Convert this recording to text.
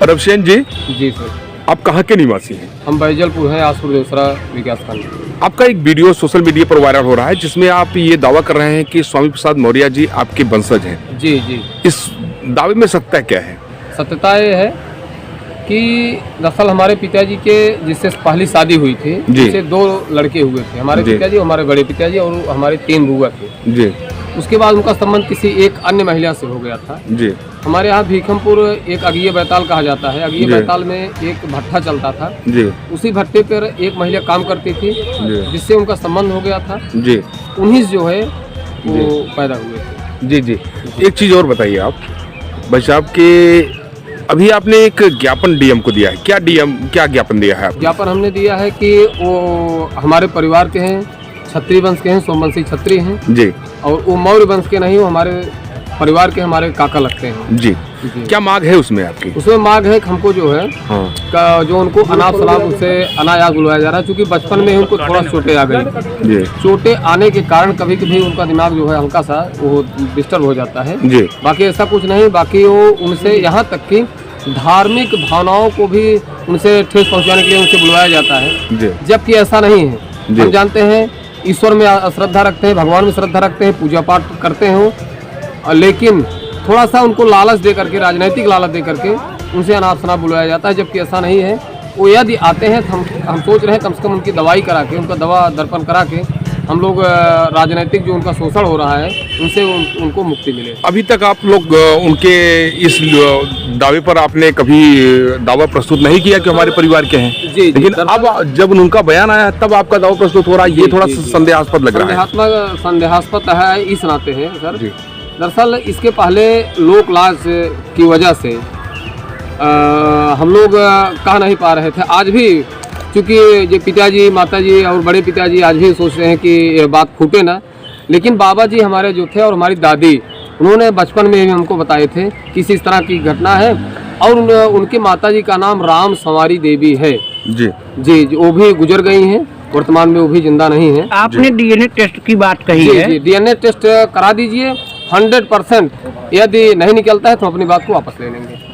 रविशेन जी, जी sir, आप कहाँ के निवासी हैं? हम बैजलपुर हैं, आसपुर देवसरा विकास खंड। आपका एक वीडियो सोशल मीडिया पर वायरल हो रहा है जिसमें आप ये दावा कर रहे हैं कि स्वामी प्रसाद मौर्य जी आपके वंशज हैं। जी जी, इस दावे में सत्य क्या है? सत्यता ये है कि दरअसल हमारे पिताजी के जिससे पहली शादी हुई थी, जी। जिससे 2 लड़के हुए थे, हमारे जी। पिताजी, हमारे बड़े पिताजी और हमारे 3 बुआ थे। जी उसके बाद उनका संबंध किसी एक अन्य महिला से हो गया था। जी हमारे यहाँ भीखमपुर एक अगीय बैताल कहा जाता है, अगीय जी। बैताल में एक भट्ठा चलता था। जी उसी भट्टे पर एक महिला काम करती थी, जी जिससे उनका संबंध हो गया था। जी उन्हीं से जो है वो पैदा हुए थे। जी जी एक चीज़ और बताइए आप भाई साहब के, अभी आपने एक ज्ञापन डीएम को दिया है, क्या ज्ञापन दिया है आपने? ज्ञापन हमने दिया है कि वो हमारे परिवार के हैं, क्षत्रिय वंश के हैं, सोमवंशी क्षत्रिय हैं। जी और वो मौर्य वंश के नहीं, वो हमारे परिवार के हमारे काका लगते हैं। जी जी। क्या मांग है उसमें आपकी? उसमें मांग है कि हमको जो है हाँ जो उनको अनाप शनाप उनसे अनायास बुलवाया जा रहा है, क्योंकि बचपन में ही उनको थोड़ा चोटें आ गई। जी चोटें आने के कारण कभी कभी उनका दिमाग जो है हल्का सा वो डिस्टर्ब हो जाता है। जी बाकी ऐसा कुछ नहीं, बाकी वो उनसे यहाँ तक कि धार्मिक भावनाओं को भी उनसे ठेस पहुँचाने के लिए उनसे बुलवाया जाता है, जी जबकि ऐसा नहीं है। जी। हम जानते हैं ईश्वर में श्रद्धा रखते हैं, भगवान में श्रद्धा रखते हैं, पूजा पाठ करते हैं, लेकिन थोड़ा सा उनको लालच दे करके, राजनीतिक लालच दे करके उनसे अनाप शनाप बुलाया जाता है, जबकि ऐसा नहीं है। वो यदि आते हैं तो हम सोच रहे हैं कम से कम उनकी दवाई करा के, उनका दवा दर्पण करा के हम लोग राजनीतिक जो उनका शोषण हो रहा है उनसे उनको मुक्ति मिले। अभी तक आप लोग उनके इस दावे पर आपने कभी दावा प्रस्तुत नहीं किया कि हमारे परिवार के हैं? जी, लेकिन अब जब उनका बयान आया तब आपका दावा प्रस्तुत हो रहा है, ये थोड़ा संदेहास्पद लग रहा है। संदेहास्पद है इस नाते है सर। जी। दरअसल इसके पहले लोक लाज की वजह से हम लोग कह नहीं पा रहे थे। आज भी चूँकि ये पिताजी, माताजी और बड़े पिताजी आज भी सोच रहे हैं कि ये बात फूटे ना, लेकिन बाबा जी हमारे जो थे और हमारी दादी, उन्होंने बचपन में ही हमको बताए थे कि इस तरह की घटना है। और उनके माताजी का नाम राम संवारी देवी है। जी जी, वो भी गुजर गई हैं, वर्तमान में वो भी जिंदा नहीं है। आपने डीएनए टेस्ट की बात कही है। जी, डीएनए टेस्ट करा दीजिए। 100% यदि नहीं निकलता है तो अपनी बात को वापस ले लेंगे।